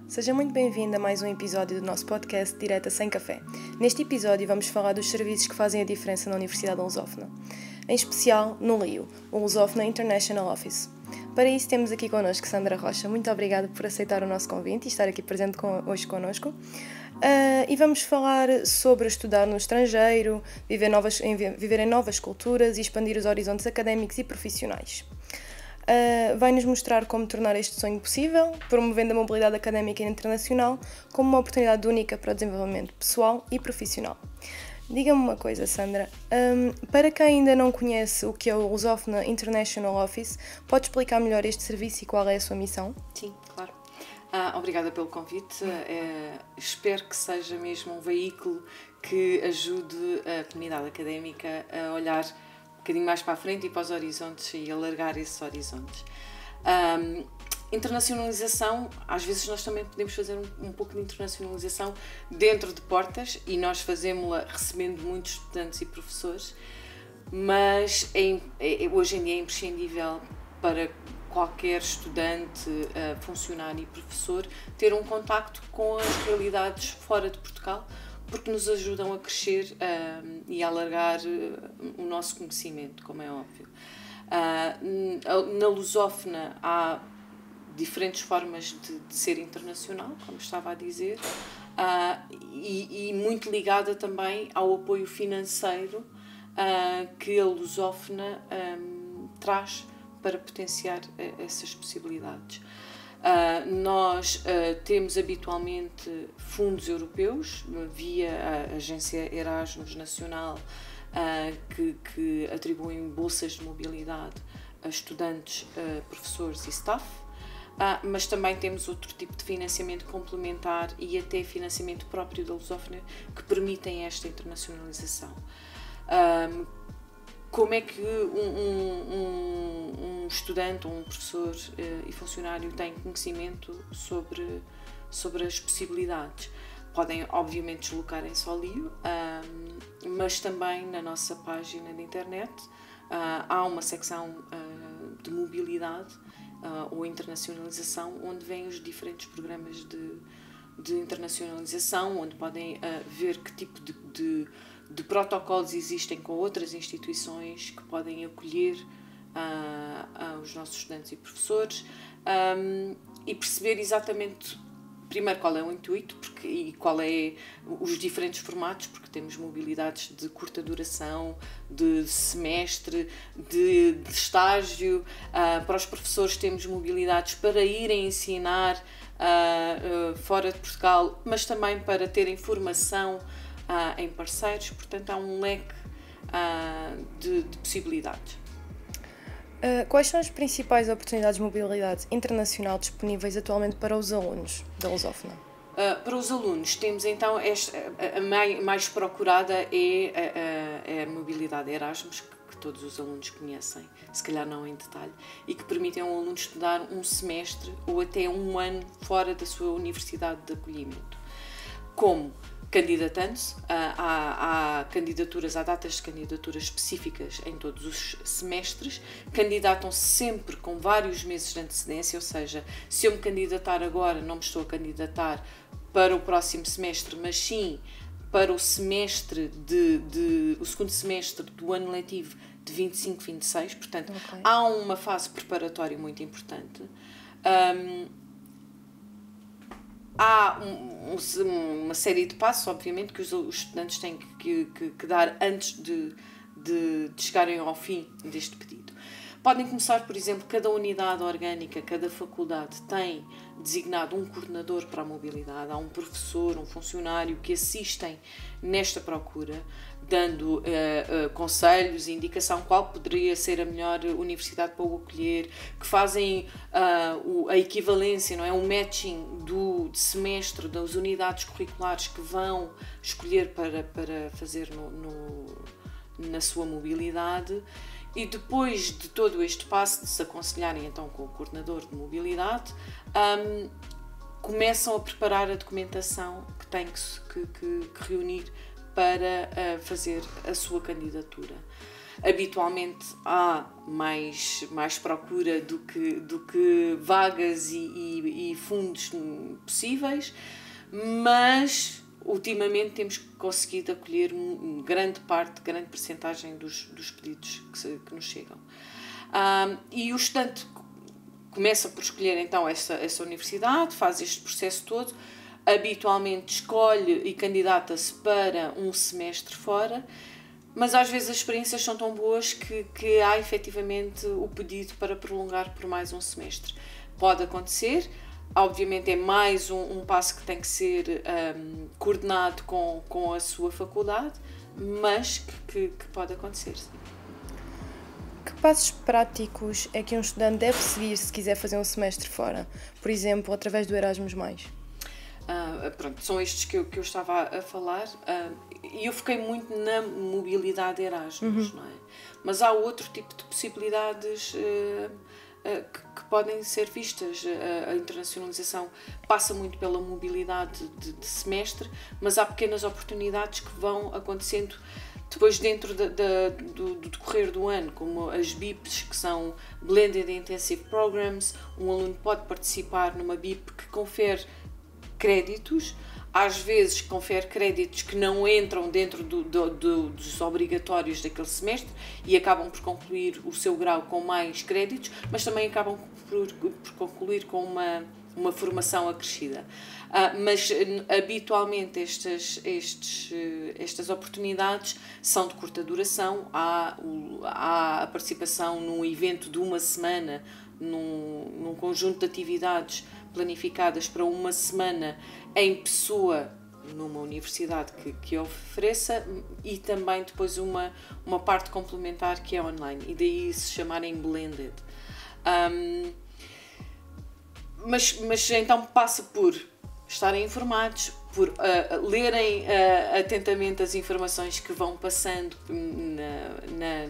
Seja muito bem-vindo a mais um episódio do nosso podcast Direta Sem Café. Neste episódio vamos falar dos serviços que fazem a diferença na Universidade Lusófona, em especial no LIO, o Lusófona International Office. Para isso temos aqui connosco Sandra Rocha. Muito obrigada por aceitar o nosso convite e estar aqui presente hoje connosco. E vamos falar sobre estudar no estrangeiro, viver em novas culturas e expandir os horizontes académicos e profissionais. Vai-nos mostrar como tornar este sonho possível, promovendo a mobilidade académica internacional como uma oportunidade única para o desenvolvimento pessoal e profissional. Diga-me uma coisa, Sandra, para quem ainda não conhece o que é o Lusófona International Office, pode explicar melhor este serviço e qual é a sua missão? Sim, claro. Obrigada pelo convite. Espero que seja mesmo um veículo que ajude a comunidade académica a olhar um bocadinho mais para a frente e para os horizontes e alargar esses horizontes. Internacionalização, às vezes nós também podemos fazer um pouco de internacionalização dentro de portas e nós fazemos-la recebendo muitos estudantes e professores, mas hoje em dia é imprescindível para qualquer estudante, funcionário e professor ter um contacto com as realidades fora de Portugal, porque nos ajudam a crescer e a alargar o nosso conhecimento, como é óbvio. Na Lusófona há diferentes formas de ser internacional, como estava a dizer, e muito ligada também ao apoio financeiro que a Lusófona traz para potenciar essas possibilidades. Nós temos habitualmente fundos europeus, via a agência Erasmus Nacional, que atribuem bolsas de mobilidade a estudantes, professores e staff, mas também temos outro tipo de financiamento complementar e até financiamento próprio da Lusófona que permitem esta internacionalização. Como é que um estudante, um professor e funcionário tem conhecimento sobre as possibilidades? Podem, obviamente, deslocarem-se ao LIO, mas também na nossa página de internet há uma secção de mobilidade ou internacionalização, onde vêm os diferentes programas de internacionalização, onde podem ver que tipo de protocolos existem com outras instituições que podem acolher os nossos estudantes e professores, e perceber exatamente, primeiro, qual é o intuito e qual é os diferentes formatos, porque temos mobilidades de curta duração, de semestre, de estágio. Para os professores temos mobilidades para irem ensinar fora de Portugal, mas também para terem formação em parceiros. Portanto, há um leque de possibilidades. Quais são as principais oportunidades de mobilidade internacional disponíveis atualmente para os alunos da Lusófona? Para os alunos, temos então a mais procurada é a mobilidade Erasmus, que todos os alunos conhecem, se calhar não em detalhe, e que permitem ao aluno estudar um semestre ou até um ano fora da sua universidade de acolhimento. Como? Candidatando-se, há candidaturas, há datas de candidaturas específicas em todos os semestres, candidatam-se sempre com vários meses de antecedência, ou seja, se eu me candidatar agora, não me estou a candidatar para o próximo semestre, mas sim para o semestre o segundo semestre do ano letivo de 25-26, portanto, okay. Há uma fase preparatória muito importante. Há uma série de passos, obviamente, que os estudantes têm que dar antes de chegarem ao fim deste pedido. Podem começar, por exemplo, cada unidade orgânica, cada faculdade tem designado um coordenador para a mobilidade, há um professor, um funcionário que assistem nesta procura, dando conselhos e indicação qual poderia ser a melhor universidade para o acolher, que fazem a equivalência, não é? O matching do semestre das unidades curriculares que vão escolher para fazer na sua mobilidade. E depois de todo este passo de se aconselharem então com o coordenador de mobilidade, começam a preparar a documentação que têm que reunir para fazer a sua candidatura. habitualmente há mais procura do que vagas e fundos possíveis, mas ultimamente temos conseguido acolher grande percentagem dos pedidos que nos chegam. E o estudante começa por escolher então essa universidade, faz este processo todo, habitualmente escolhe e candidata-se para um semestre fora, mas às vezes as experiências são tão boas que há efetivamente o pedido para prolongar por mais um semestre. Pode acontecer, obviamente é mais um passo que tem que ser coordenado com a sua faculdade, mas que pode acontecer. Que passos práticos é que um estudante deve seguir se quiser fazer um semestre fora? Por exemplo, através do Erasmus+. Pronto, são estes que eu estava a falar, e eu fiquei muito na mobilidade Erasmus, não é? Mas há outro tipo de possibilidades que podem ser vistas. A internacionalização passa muito pela mobilidade de semestre, mas há pequenas oportunidades que vão acontecendo depois dentro do decorrer do ano, como as BIPs, que são Blended Intensive Programs. Um aluno pode participar numa BIP que confere créditos, às vezes confere créditos que não entram dentro dos obrigatórios daquele semestre e acabam por concluir o seu grau com mais créditos, mas também acabam por concluir com uma formação acrescida. Mas habitualmente estas oportunidades são de curta duração. Há a participação num evento de uma semana, num conjunto de atividades planificadas para uma semana em pessoa numa universidade que ofereça, e também depois uma parte complementar que é online, e daí se chamarem blended. Mas então passa por estarem informados, por lerem atentamente as informações que vão passando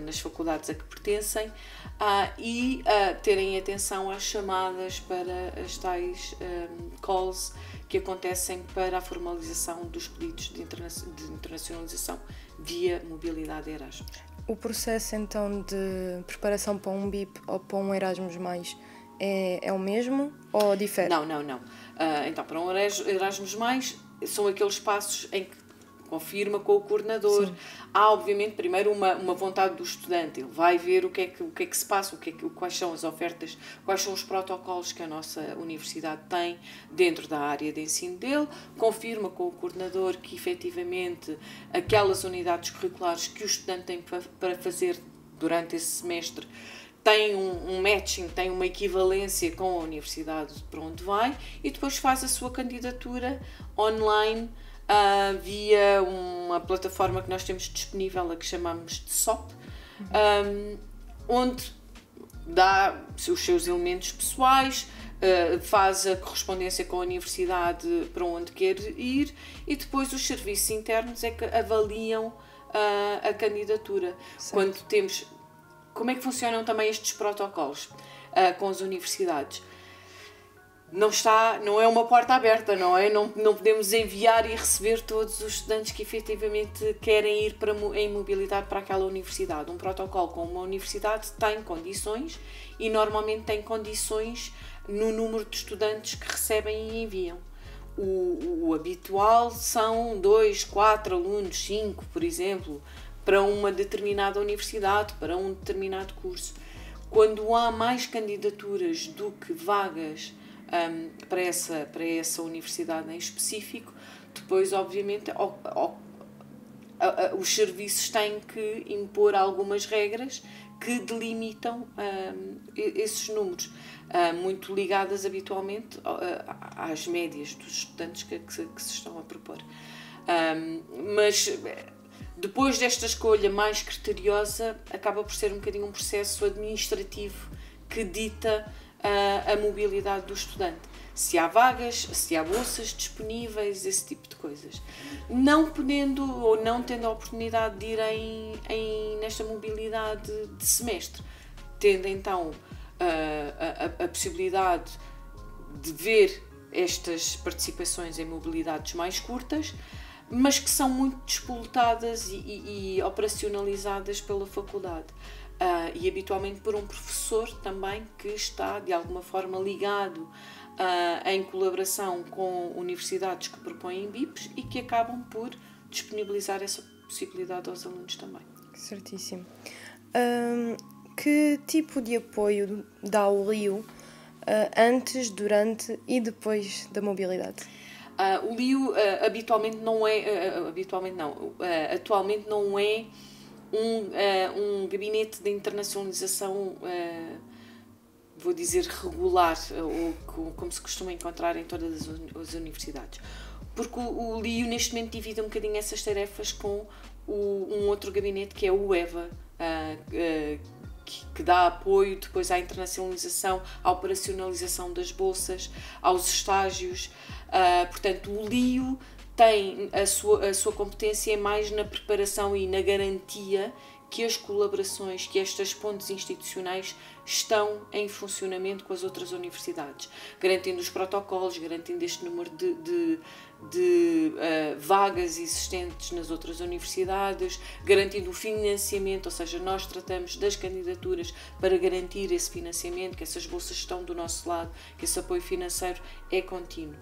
nas faculdades a que pertencem, e terem atenção às chamadas para as tais calls que acontecem para a formalização dos pedidos de internacionalização via mobilidade Erasmus. O processo então de preparação para um BIP ou para um Erasmus+, é o mesmo ou difere? Não. Então, para um Erasmus+, são aqueles passos em que confirma com o coordenador. Sim. Há, obviamente, primeiro uma vontade do estudante. Ele vai ver o que é que se passa, quais são as ofertas, quais são os protocolos que a nossa universidade tem dentro da área de ensino dele, confirma com o coordenador que, efetivamente, aquelas unidades curriculares que o estudante tem para fazer durante esse semestre tem um matching, tem uma equivalência com a universidade para onde vai, e depois faz a sua candidatura online via uma plataforma que nós temos disponível, a que chamamos de SOP, onde dá os seus elementos pessoais, faz a correspondência com a universidade para onde quer ir, e depois os serviços internos é que avaliam a candidatura. Certo. Quando temos... Como é que funcionam também estes protocolos com as universidades? Não é uma porta aberta, não é? Não podemos enviar e receber todos os estudantes que efetivamente querem ir em mobilidade para aquela universidade. Um protocolo com uma universidade tem condições, e normalmente tem condições no número de estudantes que recebem e enviam. O habitual são 2, 4 alunos, 5, por exemplo, para uma determinada universidade, para um determinado curso. Quando há mais candidaturas do que vagas para essa universidade em específico, depois, obviamente, os serviços têm que impor algumas regras que delimitam esses números, muito ligadas habitualmente às médias dos estudantes que se estão a propor. Mas depois desta escolha mais criteriosa, acaba por ser um bocadinho um processo administrativo que dita a mobilidade do estudante. Se há vagas, se há bolsas disponíveis, esse tipo de coisas. Não podendo ou não tendo a oportunidade de ir nesta mobilidade de semestre, tendo então a possibilidade de ver estas participações em mobilidades mais curtas, mas que são muito despoletadas e operacionalizadas pela faculdade. E habitualmente por um professor também que está de alguma forma ligado em colaboração com universidades que propõem BIPs e que acabam por disponibilizar essa possibilidade aos alunos também. Certíssimo. Que tipo de apoio dá o LIU antes, durante e depois da mobilidade? O LIU atualmente não é um gabinete de internacionalização, vou dizer, regular, ou como se costuma encontrar em todas as universidades. Porque o LIU neste momento divide um bocadinho essas tarefas com um outro gabinete que é o EVA, que dá apoio depois à internacionalização, à operacionalização das bolsas, aos estágios. Portanto, o LIU tem a sua competência mais na preparação e na garantia que as colaborações, que estas pontes institucionais estão em funcionamento com as outras universidades, garantindo os protocolos, garantindo este número de vagas existentes nas outras universidades, garantindo o financiamento, ou seja, nós tratamos das candidaturas para garantir esse financiamento, que essas bolsas estão do nosso lado, que esse apoio financeiro é contínuo.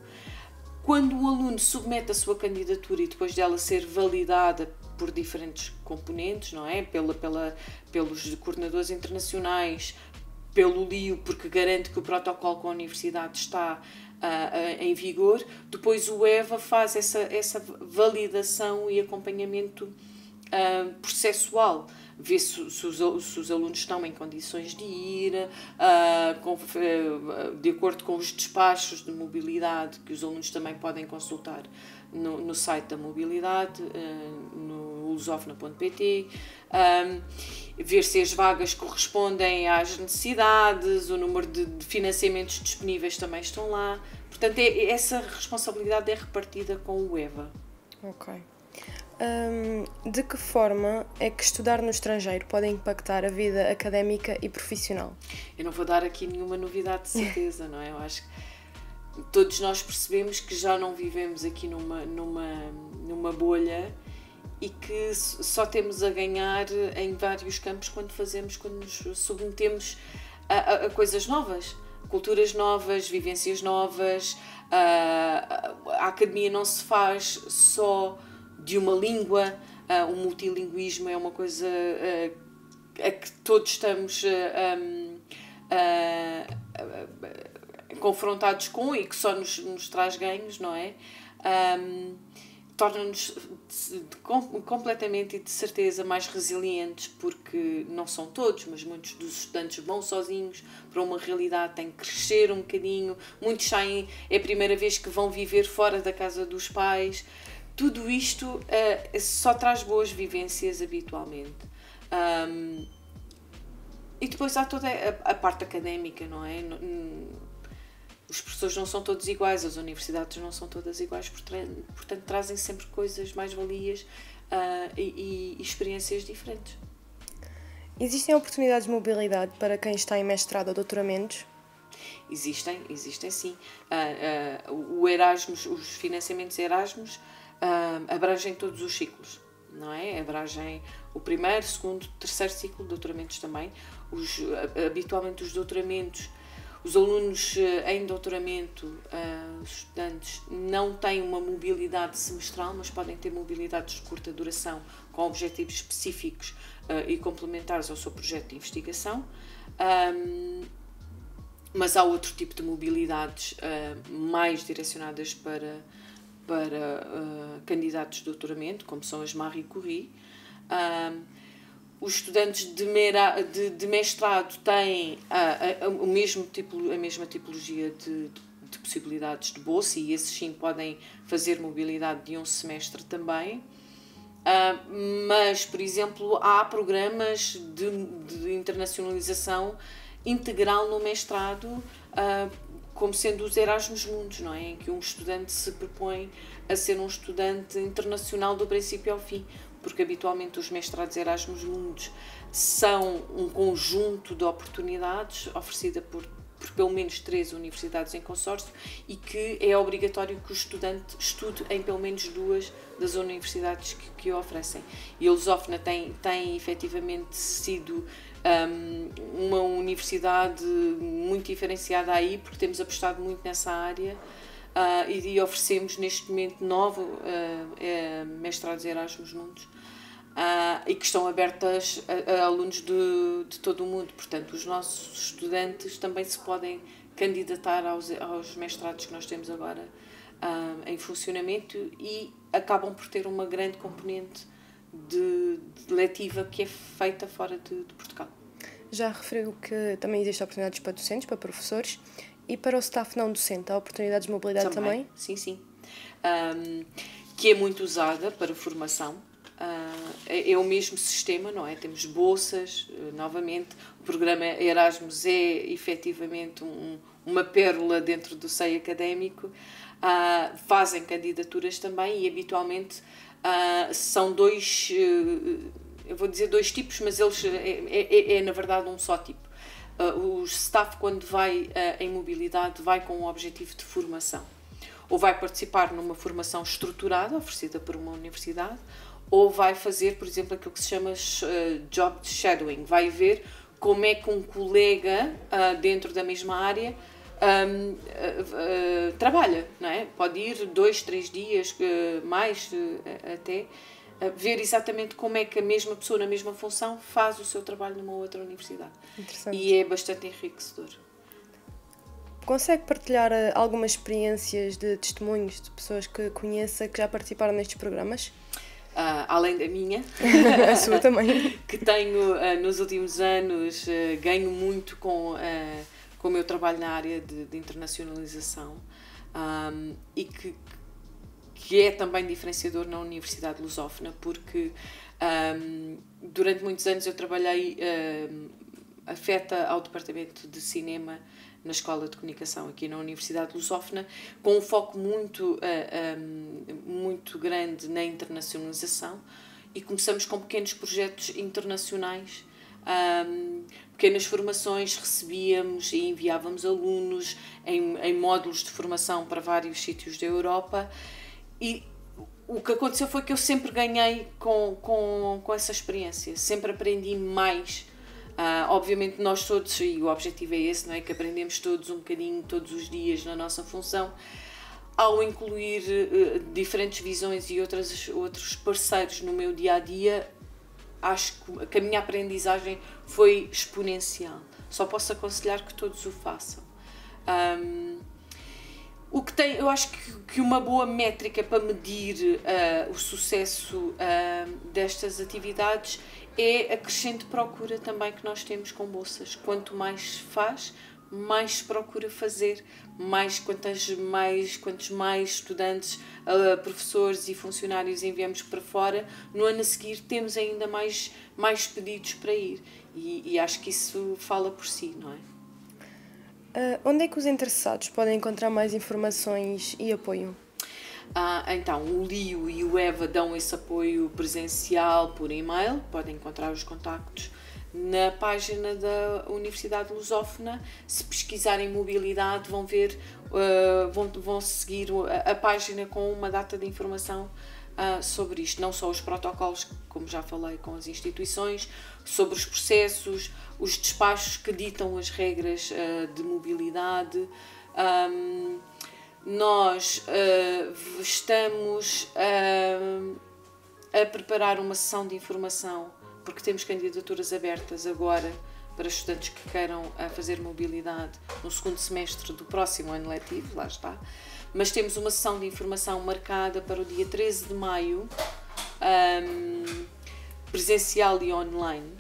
Quando o aluno submete a sua candidatura e depois dela ser validada por diferentes componentes, não é? Pelos coordenadores internacionais, pelo LIU, porque garante que o protocolo com a universidade está em vigor, depois o EVA faz essa validação e acompanhamento processual, vê se os alunos estão em condições de ir, de acordo com os despachos de mobilidade que os alunos também podem consultar no site da mobilidade, no lusofna.pt, ver se as vagas correspondem às necessidades, o número de financiamentos disponíveis também estão lá. Portanto, essa responsabilidade é repartida com o EVA. Ok. De que forma é que estudar no estrangeiro pode impactar a vida académica e profissional? Eu não vou dar aqui nenhuma novidade de certeza, não é? Eu acho que todos nós percebemos que já não vivemos aqui numa bolha e que só temos a ganhar em vários campos quando nos submetemos a coisas novas, culturas novas, vivências novas. A academia não se faz só de uma língua, o multilinguismo é uma coisa a que todos estamos confrontados com e que só nos traz ganhos, não é? Torna-nos completamente e de certeza mais resilientes, porque não são todos, mas muitos dos estudantes vão sozinhos para uma realidade, têm que crescer um bocadinho, muitos saem, é a primeira vez que vão viver fora da casa dos pais. Tudo isto só traz boas vivências habitualmente. E depois há toda a parte académica, não é? Os professores não são todos iguais, as universidades não são todas iguais, portanto trazem sempre coisas, mais-valias e experiências diferentes. Existem oportunidades de mobilidade para quem está em mestrado ou doutoramentos? Existem sim. O Erasmus, os financiamentos Erasmus abrangem todos os ciclos, não é? Abrangem o primeiro, segundo, terceiro ciclo de doutoramentos também. Habitualmente os doutoramentos, os alunos em doutoramento, os estudantes, não têm uma mobilidade semestral, mas podem ter mobilidades de curta duração com objetivos específicos e complementares ao seu projeto de investigação. Mas há outro tipo de mobilidades mais direcionadas para candidatos de doutoramento, como são as Marie Curie. Os estudantes de mestrado têm a mesma tipologia de possibilidades de bolsa, e esses sim podem fazer mobilidade de um semestre também. Mas, por exemplo, há programas de internacionalização integral no mestrado, como sendo os Erasmus Mundus, não é? Em que um estudante se propõe a ser um estudante internacional do princípio ao fim, porque habitualmente os mestrados Erasmus Mundus são um conjunto de oportunidades oferecida por por pelo menos 3 universidades em consórcio e que é obrigatório que o estudante estude em pelo menos 2 das universidades que o oferecem. E a Lusófona tem efetivamente sido uma universidade muito diferenciada aí, porque temos apostado muito nessa área e oferecemos neste momento 9 mestrados Erasmus Mundus. E que estão abertas a alunos de todo o mundo. Portanto, os nossos estudantes também se podem candidatar aos mestrados que nós temos agora em funcionamento e acabam por ter uma grande componente de letiva que é feita fora de Portugal. Já referiu que também existem oportunidades para docentes, para professores e para o staff não docente. Há oportunidades de mobilidade também? Sim. Que é muito usada para formação. É o mesmo sistema, não é? Temos bolsas, novamente, o programa Erasmus é efetivamente uma pérola dentro do seio académico, fazem candidaturas também e habitualmente são dois, eu vou dizer 2 tipos, mas eles é na verdade um só tipo. O staff, quando vai em mobilidade, vai com um objetivo de formação, ou vai participar numa formação estruturada oferecida por uma universidade, ou vai fazer, por exemplo, aquilo que se chama job shadowing, vai ver como é que um colega dentro da mesma área trabalha, não é? Pode ir 2, 3 dias, mais até, ver exatamente como é que a mesma pessoa na mesma função faz o seu trabalho numa outra universidade. E é bastante enriquecedor. Consegue partilhar algumas experiências de testemunhos de pessoas que conheça que já participaram nestes programas? Além da minha, a sua também, que tenho nos últimos anos ganho muito com o meu trabalho na área de internacionalização e que é também diferenciador na Universidade Lusófona, porque durante muitos anos eu trabalhei afeta ao Departamento de Cinema na Escola de Comunicação aqui na Universidade Lusófona, com um foco muito grande na internacionalização, e começamos com pequenos projetos internacionais, pequenas formações, recebíamos e enviávamos alunos em módulos de formação para vários sítios da Europa, e o que aconteceu foi que eu sempre ganhei com essa experiência, sempre aprendi mais. Obviamente nós todos, e o objetivo é esse, não é? Que aprendemos todos um bocadinho todos os dias na nossa função, ao incluir diferentes visões e outros parceiros no meu dia-a-dia, acho que a minha aprendizagem foi exponencial. Só posso aconselhar que todos o façam. Eu acho que uma boa métrica para medir o sucesso destas atividades é a crescente procura também que nós temos com bolsas. Quanto mais faz, mais procura fazer, quantos mais estudantes, professores e funcionários enviamos para fora, no ano a seguir temos ainda mais pedidos para ir. E acho que isso fala por si, não é? Onde é que os interessados podem encontrar mais informações e apoio? Então, o LIO e o EVA dão esse apoio presencial por e-mail, podem encontrar os contactos na página da Universidade Lusófona. Se pesquisarem mobilidade, vão ver, vão seguir a página com uma data de informação sobre isto, não só os protocolos, como já falei, com as instituições, sobre os processos, os despachos que ditam as regras de mobilidade. Nós estamos a preparar uma sessão de informação, porque temos candidaturas abertas agora para estudantes que queiram fazer mobilidade no segundo semestre do próximo ano letivo, lá está. Mas temos uma sessão de informação marcada para o dia 13 de maio, presencial e online,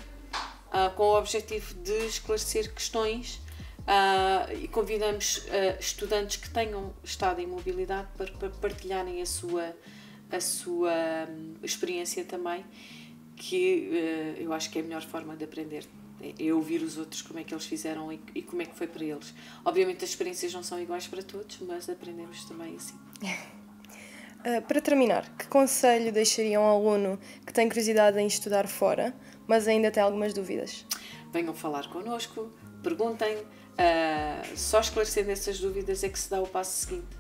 com o objetivo de esclarecer questões. E convidamos estudantes que tenham estado em mobilidade para partilharem a sua experiência também, que eu acho que é a melhor forma de aprender, é ouvir os outros como é que eles fizeram e como é que foi para eles. Obviamente as experiências não são iguais para todos, mas aprendemos também assim. Para terminar, que conselho deixariam ao aluno que tem curiosidade em estudar fora, mas ainda tem algumas dúvidas? Venham falar connosco, perguntem, só esclarecendo essas dúvidas é que se dá o passo seguinte,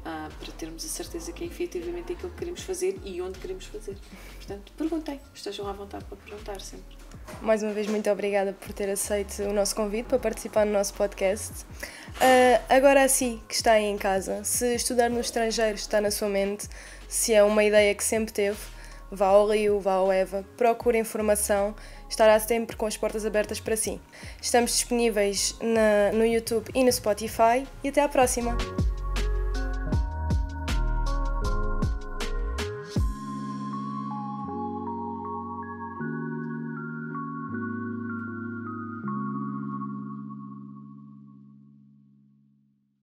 para termos a certeza que é efetivamente aquilo que queremos fazer e onde queremos fazer. Portanto, perguntem, estejam à vontade para perguntar sempre. Mais uma vez, muito obrigada por ter aceito o nosso convite para participar no nosso podcast. Agora, assim que está aí em casa, se estudar no estrangeiro está na sua mente, se é uma ideia que sempre teve, vá ao Rio, vá ao EVA, procure informação, estará sempre com as portas abertas para si. Estamos disponíveis no YouTube e no Spotify e até à próxima!